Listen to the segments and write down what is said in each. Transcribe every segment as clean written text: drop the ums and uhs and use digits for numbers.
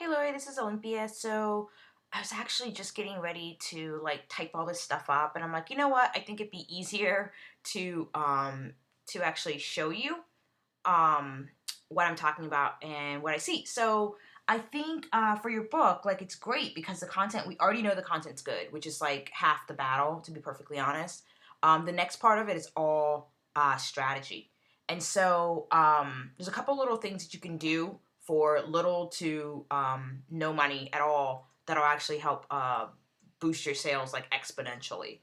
Hey Lori, this is Olympia. So I was actually just getting ready to like type all this stuff up, and I'm like, you know what? I think it'd be easier to actually show you um what I'm talking about and what I see. So I think for your book, like it's great because the content we already know the content's good, which is like half the battle, to be perfectly honest. The next part of it is all strategy, and so there's a couple little things that you can do for little to no money at all that'll actually help boost your sales like exponentially.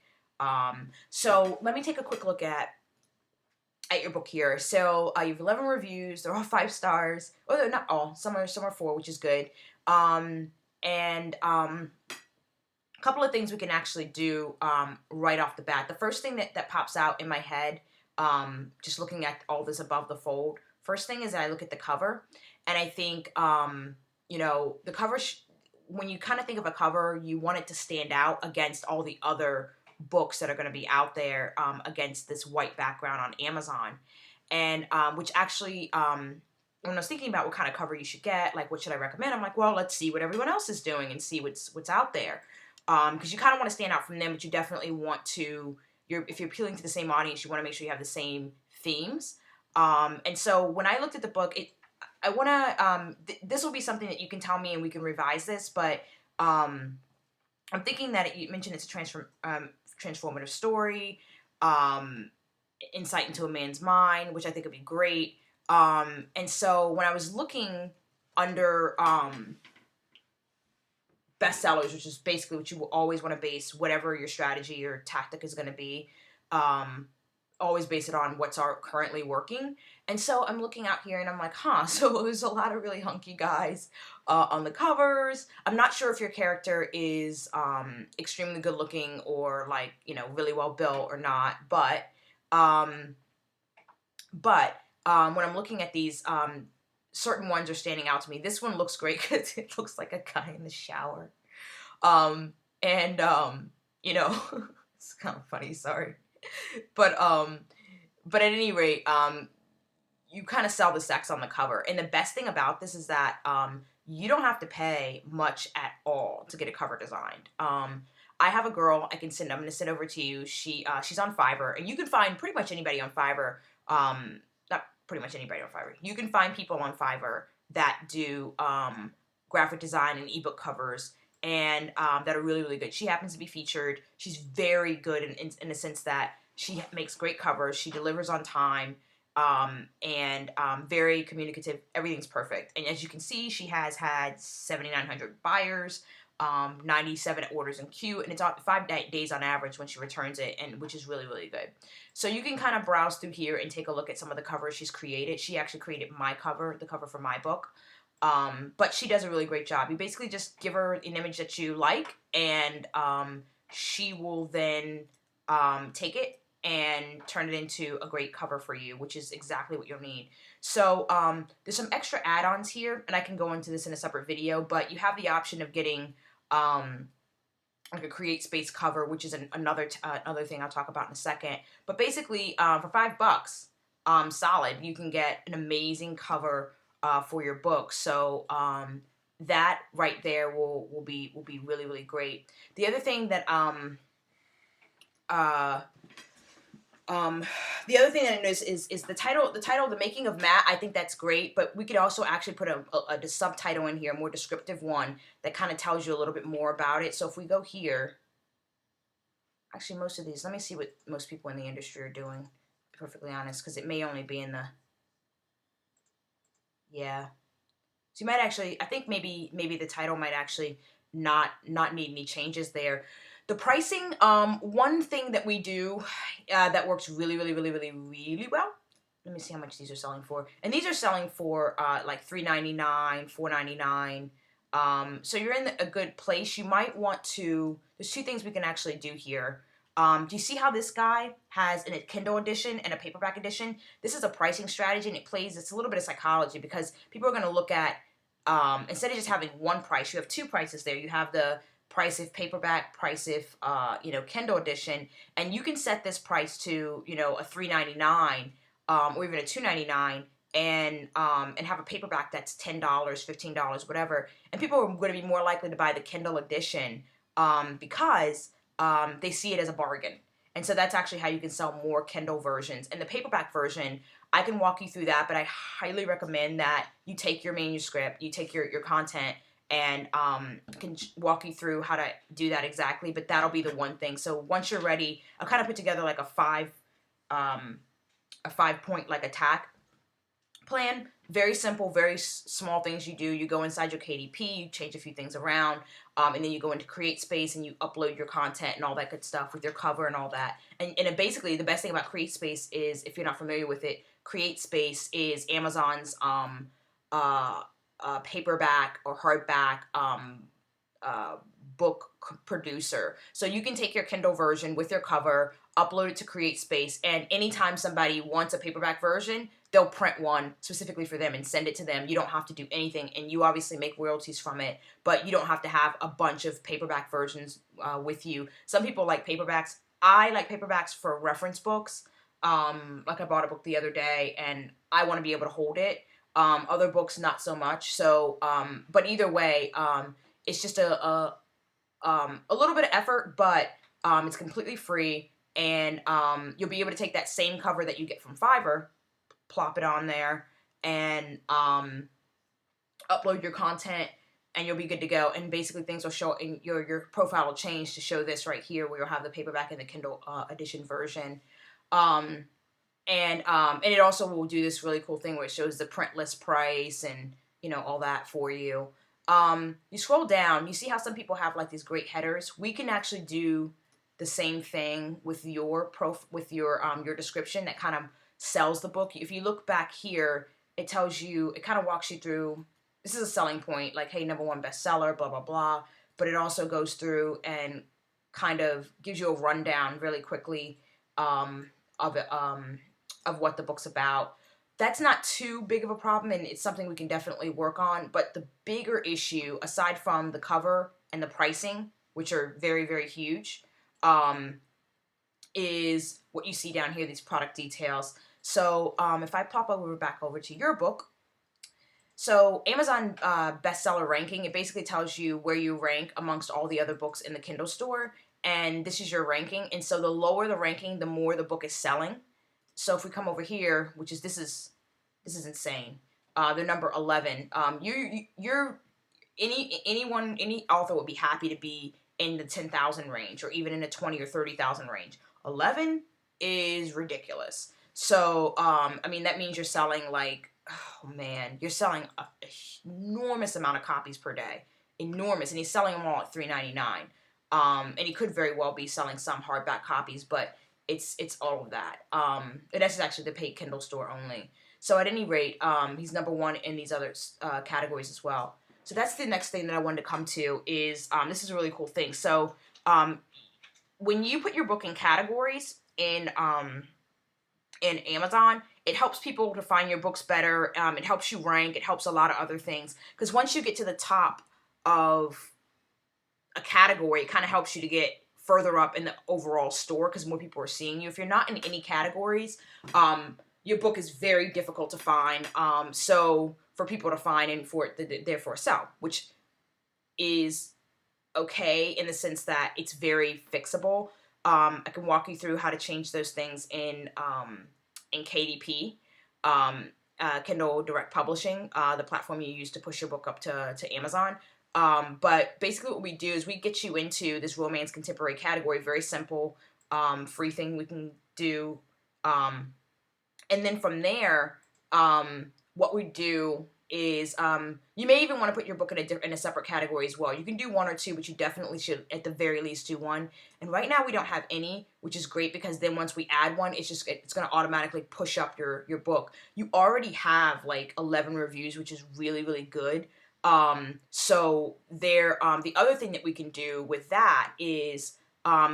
So let me take a quick look at your book here. So you have 11 reviews. They're all 5 stars. Oh, they're not all. Some are 4, which is good. And a couple of things we can actually do right off the bat. The first thing that pops out in my head, just looking at all this above the fold, first thing is that I look at the cover, and I think, the cover, when you kind of think of a cover, you want it to stand out against all the other books that are going to be out there against this white background on Amazon. And which actually, when I was thinking about what kind of cover you should get, like what should I recommend, I'm like, well, let's see what everyone else is doing and see what's out there. Because you kind of want to stand out from them, but you definitely want to, if you're appealing to the same audience, you want to make sure you have the same themes. And so when I looked at the book, I want to, this will be something that you can tell me and we can revise this, but I'm thinking that you mentioned it's a transformative story, um, insight into a man's mind, which I think would be great. And so when I was looking under bestsellers, which is basically what you will always want to base whatever your strategy or tactic is going to be. Always base it on what's currently working. And so I'm looking out here and I'm like, so there's a lot of really hunky guys on the covers. I'm not sure if your character is extremely good looking or like, really well built or not. But when I'm looking at these, certain ones are standing out to me. This one looks great because it looks like a guy in the shower. Um, and it's kind of funny, sorry. But at any rate, you kind of sell the sex on the cover. And the best thing about this is that you don't have to pay much at all to get a cover designed. I have a girl I'm going to send over to you. She's on Fiverr, and you can find pretty much anybody on Fiverr. Not pretty much anybody on Fiverr. You can find people on Fiverr that do graphic design and ebook covers, and that are really, really good. She happens to be featured. She's very good in the sense that she makes great covers. She delivers on time, and very communicative. Everything's perfect. And as you can see, she has had 7,900 buyers, 97 orders in queue, and it's on 5 days on average when she returns it, and which is really, really good. So you can kind of browse through here and take a look at some of the covers she's created. She actually created the cover for my book. But she does a really great job. You basically just give her an image that you like, and she will then take it and turn it into a great cover for you, which is exactly what you'll need. So there's some extra add-ons here, and I can go into this in a separate video, but you have the option of getting like a create space cover, which is another thing I'll talk about in a second. But basically, for $5, solid, you can get an amazing cover for your book. So that right there will be really, really great. The other thing that I noticed is the title, The Making of Matt. I think that's great, but we could also actually put a subtitle in here, a more descriptive one that kind of tells you a little bit more about it. So if we go here, actually most of these, let me see what most people in the industry are doing, to be perfectly honest, because it may only be in the, yeah. So you might actually, I think maybe the title might actually not need any changes there. The pricing, one thing that we do that works really, really, really, really, really well. Let me see how much these are selling for. And these are selling for like $3.99, $4.99. So you're in a good place. You might want to, there's 2 things we can actually do here. Do you see how this guy has a Kindle edition and a paperback edition? This is a pricing strategy, and it's a little bit of psychology, because people are going to look at, instead of just having one price, you have 2 prices there. You have the price if paperback, price if Kindle edition, and you can set this price to a $3.99 or even a $2.99, and have a paperback that's $10, $15, whatever, and people are going to be more likely to buy the Kindle edition because they see it as a bargain. And so that's actually how you can sell more Kindle versions. And the paperback version, I can walk you through that, but I highly recommend that you take your manuscript, you take your content, and can walk you through how to do that exactly. But that'll be the one thing. So once you're ready, I'll kind of put together like a 5 point like attack plan. Very simple, very small things you do. You go inside your KDP, you change a few things around, and then you go into Create Space and you upload your content and all that good stuff with your cover and all that. And basically, the best thing about Create Space is, if you're not familiar with it, Create Space is Amazon's paperback or hardback uh, book producer. So you can take your Kindle version with your cover, upload it to Create Space, and anytime somebody wants a paperback version, they'll print one specifically for them and send it to them. You don't have to do anything, and you obviously make royalties from it, but you don't have to have a bunch of paperback versions with you. Some people like paperbacks. I like paperbacks for reference books. Like I bought a book the other day, and I want to be able to hold it. Other books, not so much. So, but either way, it's just a little bit of effort, but it's completely free, and you'll be able to take that same cover that you get from Fiverr, plop it on there, and upload your content, and you'll be good to go. And basically, things will show, and your profile will change to show this right here, where you'll have the paperback and the Kindle edition version. And it also will do this really cool thing where it shows the print list price and all that for you. You scroll down, you see how some people have like these great headers. We can actually do the same thing with your your description that kind of sells the book. If you look back here, it tells you, it kind of walks you through, this is a selling point, like, hey, #1 bestseller, blah, blah, blah. But it also goes through and kind of gives you a rundown really quickly of it, of what the book's about. That's not too big of a problem, and it's something we can definitely work on. But the bigger issue, aside from the cover and the pricing, which are very, very huge, is what you see down here, these product details. So if I pop back over to your book, so Amazon bestseller ranking, it basically tells you where you rank amongst all the other books in the Kindle store, and this is your ranking. And so the lower the ranking, the more the book is selling. So if we come over here, which is this is insane. They're number 11. You're any author would be happy to be in the 10,000 range, or even in the 20 or 30,000 range. 11 is ridiculous. So I mean, that means you're selling like, oh man, you're selling an enormous amount of copies per day, enormous, and he's selling them all at $3.99. And he could very well be selling some hardback copies, but it's all of that. And that's actually the paid Kindle store only. So at any rate, he's #1 in these other categories as well. So that's the next thing that I wanted to come to is, this is a really cool thing. So when you put your book in categories in Amazon, it helps people to find your books better. It helps you rank. It helps a lot of other things. Because once you get to the top of a category, it kind of helps you to get further up in the overall store because more people are seeing you. If you're not in any categories, your book is very difficult to find. So for people to find and for it to therefore sell, which is okay in the sense that it's very fixable. I can walk you through how to change those things in KDP, Kindle Direct Publishing, the platform you use to push your book up to Amazon. But basically what we do is we get you into this romance contemporary category, very simple, free thing we can do. And then from there, what we do is you may even want to put your book in a separate category as well. You can do one or two, but you definitely should at the very least do one. And right now we don't have any, which is great because then once we add one, it's going to automatically push up your book. You already have like 11 reviews, which is really, really good. So there, the other thing that we can do with that is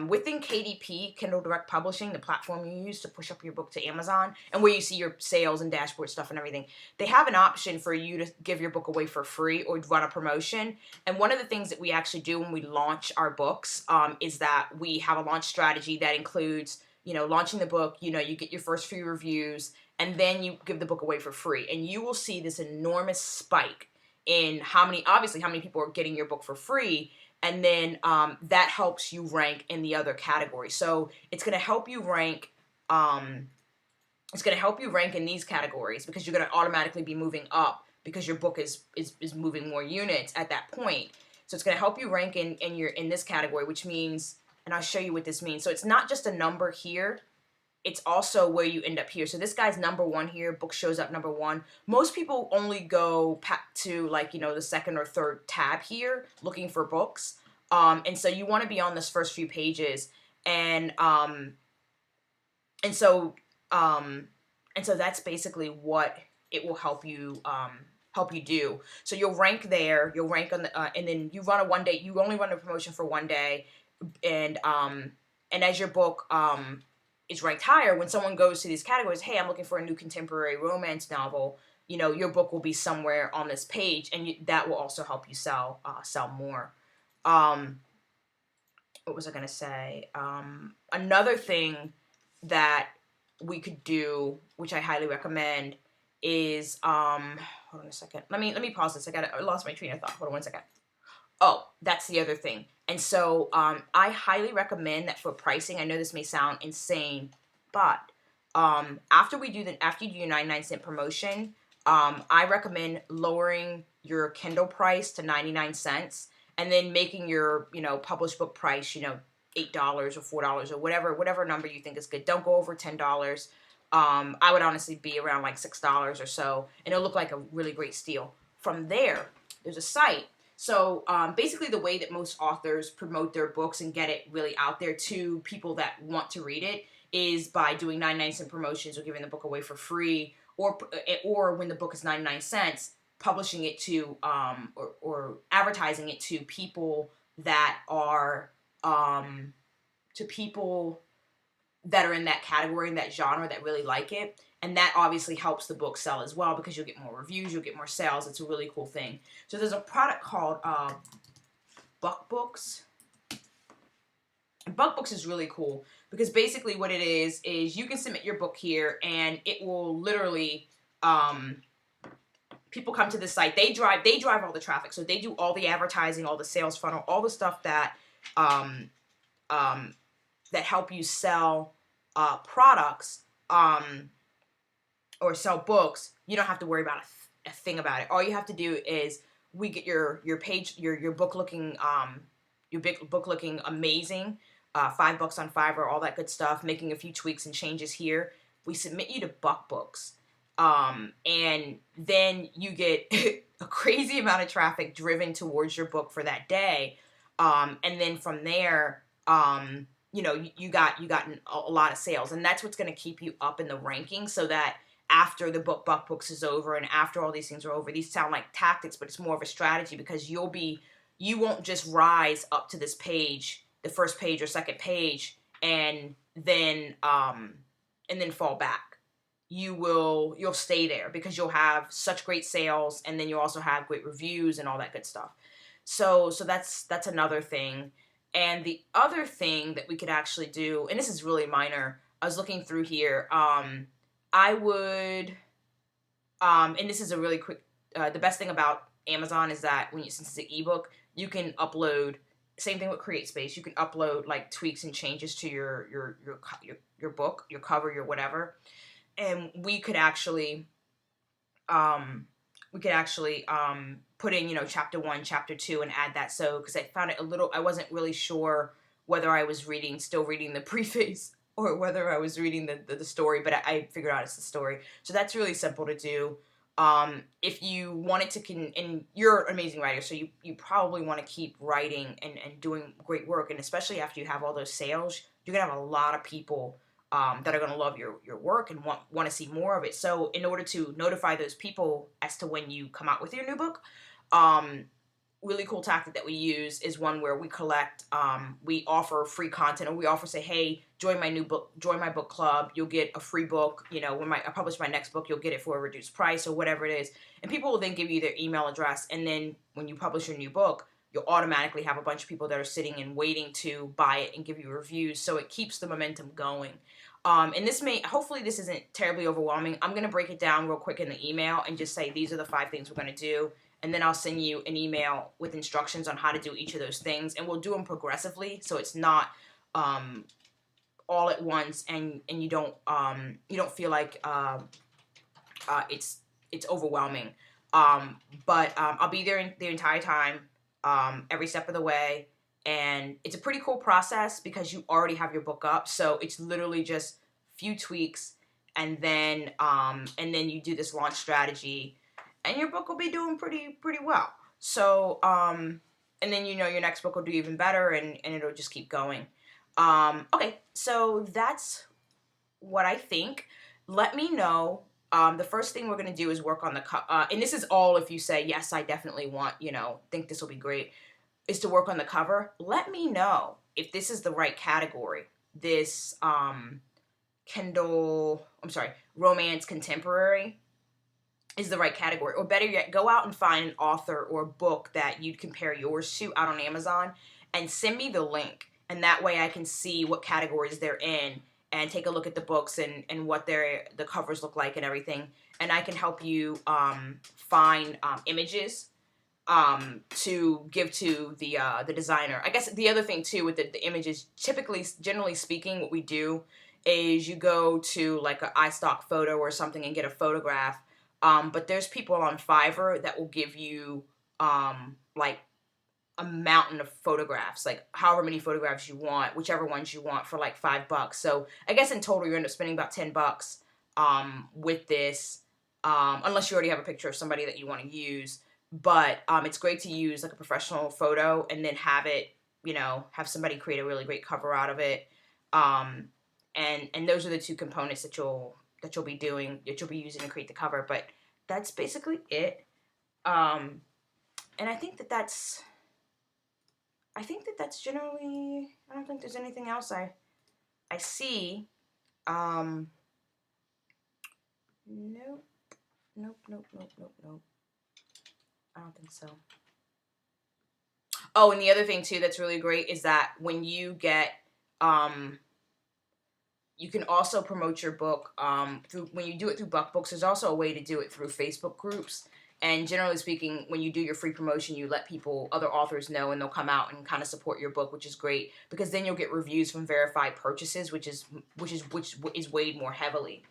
within KDP, Kindle Direct Publishing, the platform you use to push up your book to Amazon, and where you see your sales and dashboard stuff and everything, they have an option for you to give your book away for free or run a promotion. And one of the things that we actually do when we launch our books is that we have a launch strategy that includes, launching the book, you get your first few reviews, and then you give the book away for free, and you will see this enormous spike in how many people are getting your book for free, and then that helps you rank in the other categories. So it's going to help you rank. It's going to help you rank in these categories because you're going to automatically be moving up because your book is moving more units at that point. So it's going to help you rank in this category, which means, and I'll show you what this means. So it's not just a number here. It's also where you end up here. So this guy's number 1 here. Book shows up number 1. Most people only go to the second or third tab here looking for books. And so you want to be on this first few pages. And so that's basically what it will help you do. So you'll rank there. You'll rank on the and then you run a 1 day. You only run a promotion for 1 day, and as your book is ranked higher, when someone goes to these categories, hey, I'm looking for a new contemporary romance novel, your book will be somewhere on this page, and that will also help you sell more. What was I going to say? Another thing that we could do, which I highly recommend, is hold on a second. Let me pause this. I lost my train of thought. Hold on 1 second. Oh, that's the other thing. And so I highly recommend that for pricing. I know this may sound insane, but after you do your 99-cent promotion, I recommend lowering your Kindle price to 99 cents and then making your published book price $8 or $4 or whatever number you think is good. Don't go over $10. I would honestly be around like $6 or so, and it'll look like a really great steal. From there, there's a site. So basically the way that most authors promote their books and get it really out there to people that want to read it is by doing 99-cent promotions or giving the book away for free, or when the book is 99 cents, publishing it to or advertising it to people that are in that category, in that genre, that really like it. And that obviously helps the book sell as well because you'll get more reviews, you'll get more sales. It's a really cool thing. So there's a product called Buck Books. And Buck Books is really cool because basically what it is you can submit your book here and it will literally, people come to the site. They drive all the traffic. So they do all the advertising, all the sales funnel, all the stuff that help you sell products or sell books. You don't have to worry about a thing about it. All you have to do is we get your page, your book looking amazing. $5 on Fiverr, all that good stuff. Making a few tweaks and changes here. We submit you to Buck Books, and then you get a crazy amount of traffic driven towards your book for that day, and then from there, you got a lot of sales, and that's what's going to keep you up in the rankings, so that after the Buck Books is over and after all these things are over, these sound like tactics, but it's more of a strategy because you won't just rise up to this page, the first page or second page, and then fall back. You'll stay there because you'll have such great sales, and then you'll also have great reviews and all that good stuff. So that's another thing. And the other thing that we could actually do, and this is really minor, I was looking through here, I would, and this is a really quick, the best thing about Amazon is that since it's an ebook, you can upload, same thing with CreateSpace, you can upload like tweaks and changes to your book, your cover, your whatever, and we could actually put in, chapter 1, chapter 2 and add that. So, because I found it I wasn't really sure whether I was still reading the preface or whether I was reading the story, but I figured out it's the story. So that's really simple to do. If you wanted to, and you're an amazing writer, so you probably want to keep writing and doing great work, and especially after you have all those sales, you're going to have a lot of people that are going to love your work and want to see more of it. So in order to notify those people as to when you come out with your new book, really cool tactic that we use is one where we we offer free content, or we say, hey, join my book club, you'll get a free book, when I publish my next book, you'll get it for a reduced price or whatever it is. And people will then give you their email address, and then when you publish your new book, you'll automatically have a bunch of people that are sitting and waiting to buy it and give you reviews, so it keeps the momentum going. And this may, hopefully this isn't terribly overwhelming. I'm going to break it down real quick in the email and just say, these are the 5 things we're going to do. And then I'll send you an email with instructions on how to do each of those things. And we'll do them progressively. So it's not, all at once, and you don't feel like, it's overwhelming. But I'll be there the entire time, every step of the way. And it's a pretty cool process because you already have your book up. So it's literally just a few tweaks, and then you do this launch strategy, and your book will be doing pretty well. So and then your next book will do even better, and it'll just keep going. Okay, so that's what I think. Let me know. The first thing we're going to do is work on the and this is all if you say, yes, I definitely want, think this will be great, is to work on the cover. Let me know if this is the right category. This Kindle, I'm sorry, romance contemporary is the right category. Or better yet, go out and find an author or book that you'd compare yours to out on Amazon and send me the link. And that way I can see what categories they're in and take a look at the books and what the covers look like and everything. And I can help you find images to give to the designer. I guess the other thing too with the images, typically, generally speaking, what we do is you go to like an iStock photo or something and get a photograph. But there's people on Fiverr that will give you like a mountain of photographs, like however many photographs you want, whichever ones you want, for like $5. So I guess in total you end up spending about $10 with this, unless you already have a picture of somebody that you want to use. But it's great to use like a professional photo and then have it, have somebody create a really great cover out of it. And those are the 2 components that you'll be using to create the cover. But that's basically it. And I think that's generally, I don't think there's anything else I see. Nope. I don't think so. Oh, and the other thing too that's really great is that when you get, you can also promote your book when you do it through BuckBooks. There's also a way to do it through Facebook groups. And generally speaking, when you do your free promotion, you let other authors know, and they'll come out and kind of support your book, which is great because then you'll get reviews from verified purchases, which is weighed more heavily,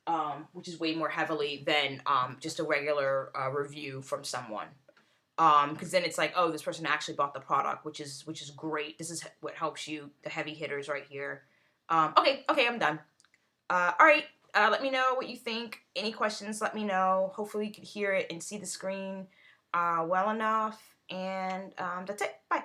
than just a regular review from someone. Because then it's like, oh, this person actually bought the product, which is great. This is what helps you, the heavy hitters right here. Okay, I'm done. All right. Let me know what you think. Any questions, let me know. Hopefully you can hear it and see the screen well enough. And that's it. Bye.